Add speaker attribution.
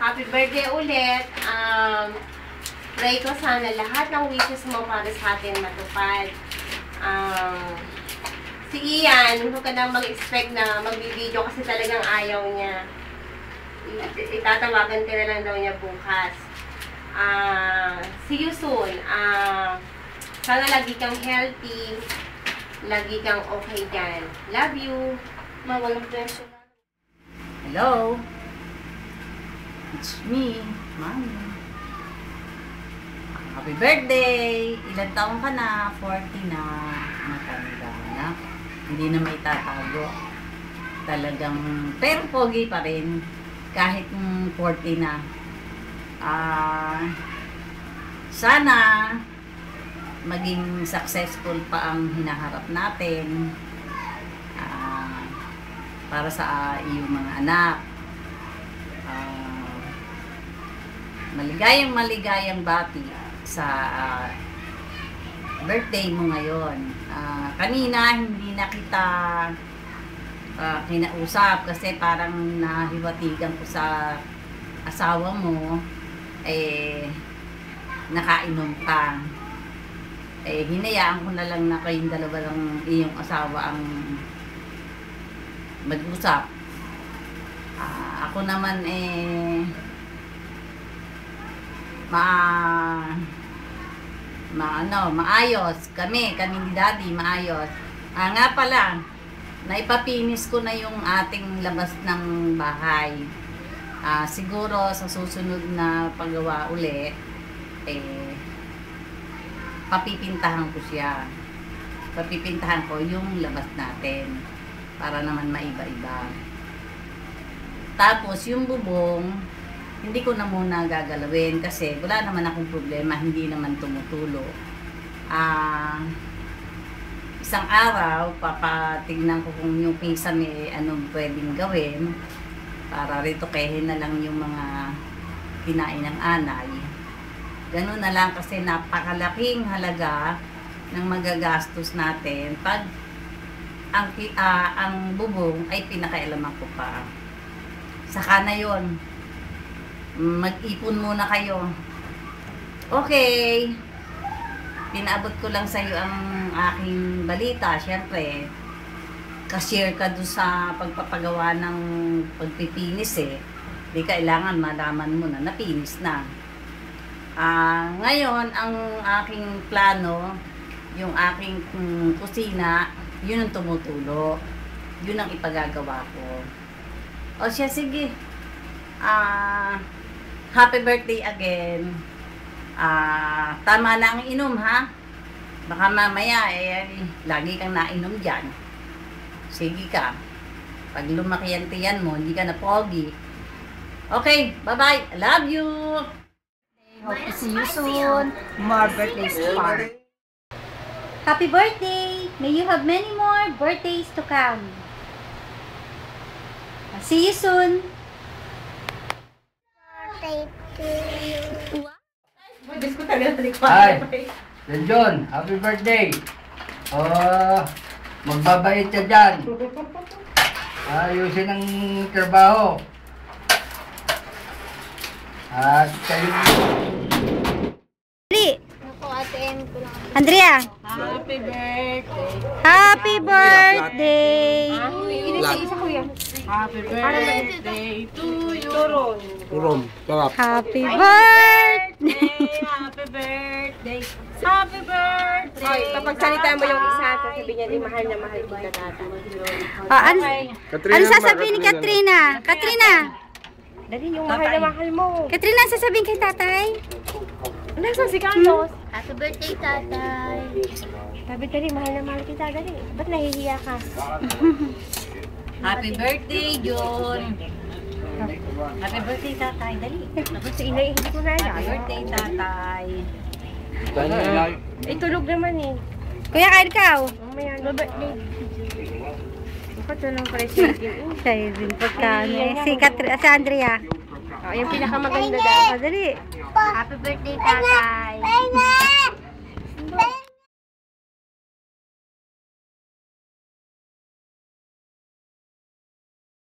Speaker 1: Happy birthday ulit. Pray ko sana lahat ng wishes mo para sa atin matupad. Si Ian, huwag ka na mag-expect na magbibideo kasi talagang ayaw niya. Itatawagan ka na lang daw niya bukas. See you soon. Sana lagi kang healthy. Lagi kang okay dyan. Love you. Walang pressure.
Speaker 2: Hello. It's me, Mami. Happy birthday! Ilan taong ka na? 40 na. Matanda na. Hindi na may tatago. Talagang, pero pogi pa rin. Kahit 40 na. Sana maging successful pa ang hinaharap natin. Para sa iyong mga anak. Maligayang bati sa birthday mo ngayon. Kanina hindi na kita kinausap kasi parang nahiwatigan ko sa asawa mo, nakainom ka. Hinayaan ko na lang na kayong dalawa lang iyong asawa ang mag-usap. Ako naman maayos kami ni Daddy, maayos. Nga pala, naipapinis ko na yung ating labas ng bahay. Siguro sa susunod na paggawa uli, papipintahan ko siya. Papipintahan ko yung labas natin para naman maiba-iba. Tapos yung bubong, hindi ko na muna gagalawin kasi wala naman akong problema, hindi naman tumutulo. Isang araw, papatignan ko kung yung pisa may anong pwedeng gawin para ritokehin na lang yung mga kinain ng anay. Ganun na lang kasi napakalaking halaga ng magagastos natin pag ang bubong ay pinakailaman ko pa. Saka na yun. Mag-ipon muna kayo. Okay. Pinaabot ko lang sa iyo ang aking balita. Siyempre, ka-share ka doon sa pagpapagawa ng pagpipinis Di kailangan malaman mo na napinis na. Ngayon, ang aking plano, yung aking kusina, yun ang tumutulo. Yun ang ipagagawa ko. O siya, sige. Happy birthday again. Tama na ang inom, ha? Baka mamaya, lagi kang nainom dyan. Sige ka. Pag lumaki ang tiyan mo, hindi ka na pogi. Okay, bye-bye. I love you.
Speaker 3: Hope to see you soon. More birthdays to come.
Speaker 4: Happy birthday! May you have many more birthdays to come. See you soon!
Speaker 5: Hi! John, happy birthday! Magbabait ka dyan. Ayusin ang trabaho. At kayo...
Speaker 4: Andrea!
Speaker 1: Happy birthday!
Speaker 4: Happy birthday!
Speaker 1: Happy birthday to you!
Speaker 4: Happy birthday!
Speaker 1: Happy birthday! Happy birthday! Oy, kapag salita mo yung isa, sasabihin niya, di mahal na mahal kita data.
Speaker 4: Ano sasabihin ni Katrina? Katrina!
Speaker 1: Dali yung mahal na mahal mo.
Speaker 4: Katrina, ano sasabihin kay tatay?
Speaker 1: Nasaan si Carlos?
Speaker 6: Happy birthday, tatay.
Speaker 1: Sabi dali, mahal na mahal kita. Dali, ba't nahihiya ka?
Speaker 2: Happy birthday, John. Happy birthday, tatay. Dali.
Speaker 1: Tapos si Inay, hindi ko na
Speaker 2: Happy
Speaker 1: alam.
Speaker 2: birthday, tatay.
Speaker 1: Tulog naman eh.
Speaker 4: Kuya, kain ikaw?
Speaker 1: Mamaya na birthday. Nakatulong pala siya din.
Speaker 4: Siya din pagkano. Si Andrea.
Speaker 1: Yung pinakamaganda daw.
Speaker 4: Dali.
Speaker 6: Happy birthday, tatay.